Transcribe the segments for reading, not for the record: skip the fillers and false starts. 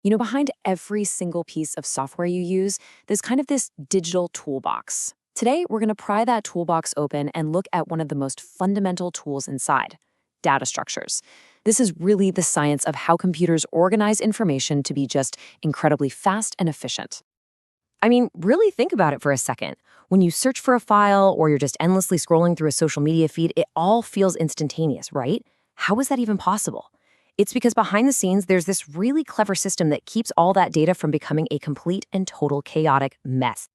Behind every single piece of software you use, there's kind of this digital toolbox. Today, we're going to pry that toolbox open and look at one of the most fundamental tools inside, data structures. This is really the science of how computers organize information to be just incredibly fast and efficient. I mean, really think about it for a second. When you search for a file or you're just endlessly scrolling through a social media feed, it all feels instantaneous, right? How is that even possible? It's because behind the scenes, there's this really clever system that keeps all that data from becoming a complete and total chaotic mess.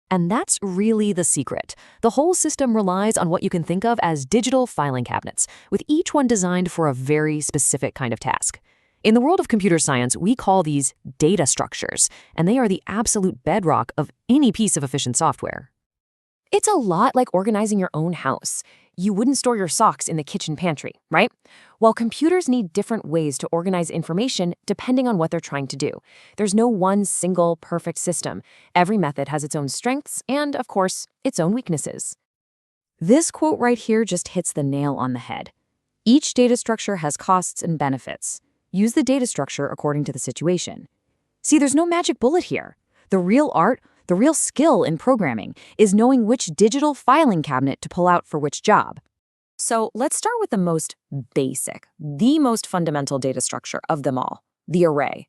And that's really the secret. The whole system relies on what you can think of as digital filing cabinets, with each one designed for a very specific kind of task. In the world of computer science, we call these data structures, and they are the absolute bedrock of any piece of efficient software. It's a lot like organizing your own house. You wouldn't store your socks in the kitchen pantry, right? Well, computers need different ways to organize information depending on what they're trying to do. There's no one single perfect system. Every method has its own strengths and, of course, its own weaknesses. This quote right here just hits the nail on the head. Each data structure has costs and benefits. Use the data structure according to the situation. See, there's no magic bullet here. The real art, the real skill in programming is knowing which digital filing cabinet to pull out for which job. So let's start with the most basic, the most fundamental data structure of them all, the array.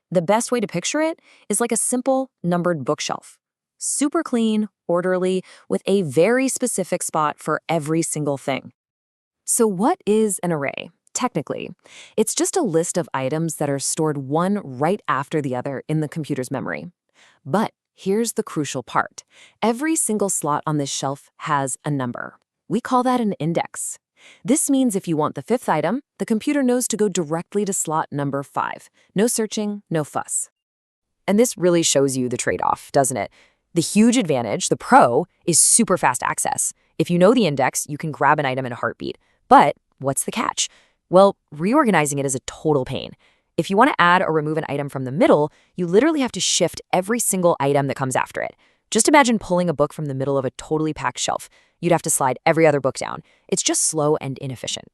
The best way to picture it is like a simple numbered bookshelf. Super clean, orderly, with a very specific spot for every single thing. So what is an array? Technically, it's just a list of items that are stored one right after the other in the computer's memory. But here's the crucial part. Every single slot on this shelf has a number. We call that an index. This means if you want the fifth item, the computer knows to go directly to slot number 5. No searching, no fuss. And this really shows you the trade-off, doesn't it? The huge advantage, the pro, is super fast access. If you know the index, you can grab an item in a heartbeat. But what's the catch? Well, reorganizing it is a total pain. If you want to add or remove an item from the middle, you literally have to shift every single item that comes after it. Just imagine pulling a book from the middle of a totally packed shelf. You'd have to slide every other book down. It's just slow and inefficient.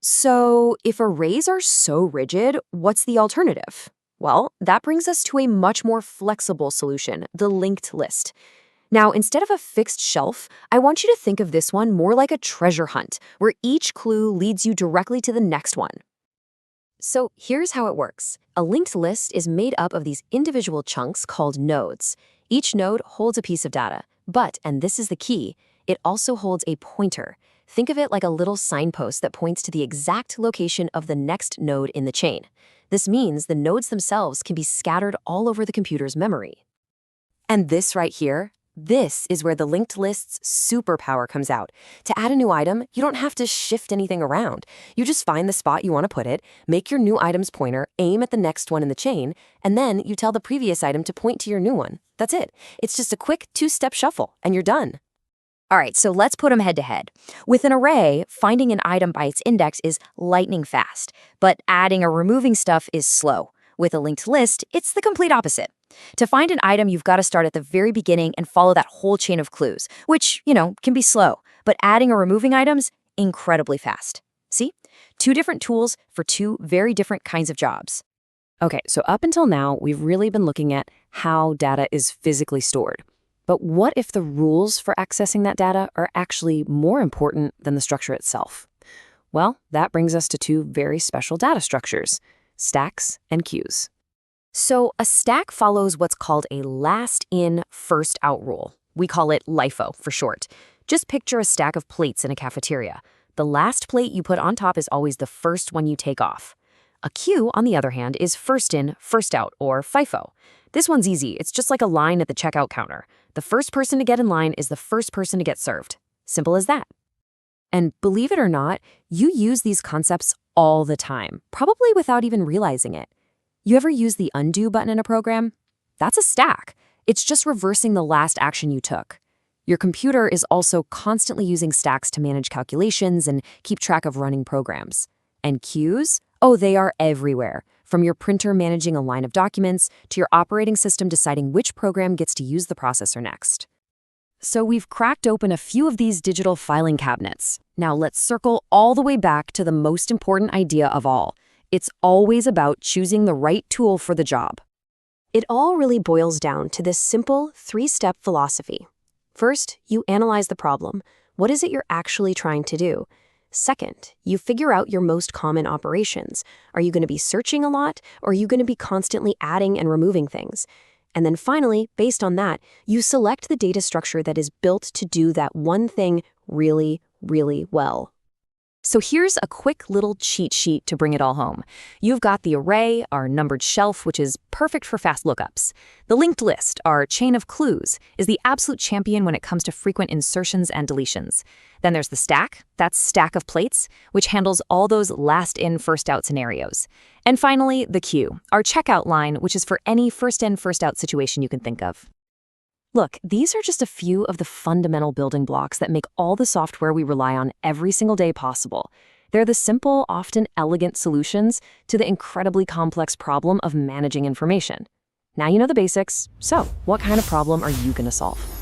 So, if arrays are so rigid, what's the alternative? Well, that brings us to a much more flexible solution, the linked list. Now, instead of a fixed shelf, I want you to think of this one more like a treasure hunt, where each clue leads you directly to the next one. So here's how it works. A linked list is made up of these individual chunks called nodes. Each node holds a piece of data, but, and this is the key, it also holds a pointer. Think of it like a little signpost that points to the exact location of the next node in the chain. This means the nodes themselves can be scattered all over the computer's memory. And this right here, this is where the linked list's superpower comes out. To add a new item, you don't have to shift anything around. You just find the spot you want to put it, make your new item's pointer, aim at the next one in the chain, and then you tell the previous item to point to your new one. That's it. It's just a quick 2-step shuffle, and you're done. All right, so let's put them head to head. With an array, finding an item by its index is lightning fast, but adding or removing stuff is slow. With a linked list, it's the complete opposite. To find an item, you've got to start at the very beginning and follow that whole chain of clues, which, can be slow, but adding or removing items, incredibly fast. See? 2 different tools for 2 very different kinds of jobs. Okay, so up until now, we've really been looking at how data is physically stored. But what if the rules for accessing that data are actually more important than the structure itself? Well, that brings us to 2 very special data structures, stacks and queues. So a stack follows what's called a last-in, first-out rule. We call it LIFO for short. Just picture a stack of plates in a cafeteria. The last plate you put on top is always the first one you take off. A queue, on the other hand, is first in, first out, or FIFO. This one's easy. It's just like a line at the checkout counter. The first person to get in line is the first person to get served. Simple as that. And believe it or not, you use these concepts all the time, probably without even realizing it. You ever use the undo button in a program? That's a stack. It's just reversing the last action you took. Your computer is also constantly using stacks to manage calculations and keep track of running programs. And queues? Oh, they are everywhere. From your printer managing a line of documents to your operating system deciding which program gets to use the processor next. So we've cracked open a few of these digital filing cabinets. Now let's circle all the way back to the most important idea of all. It's always about choosing the right tool for the job. It all really boils down to this simple 3-step philosophy. First, you analyze the problem. What is it you're actually trying to do? Second, you figure out your most common operations. Are you going to be searching a lot, or are you going to be constantly adding and removing things? And then finally, based on that, you select the data structure that is built to do that one thing really, really well. So here's a quick little cheat sheet to bring it all home. You've got the array, our numbered shelf, which is perfect for fast lookups. The linked list, our chain of clues, is the absolute champion when it comes to frequent insertions and deletions. Then there's the stack, that's stack of plates, which handles all those last in, first out scenarios. And finally, the queue, our checkout line, which is for any first in, first out situation you can think of. Look, these are just a few of the fundamental building blocks that make all the software we rely on every single day possible. They're the simple, often elegant solutions to the incredibly complex problem of managing information. Now you know the basics, so what kind of problem are you going to solve?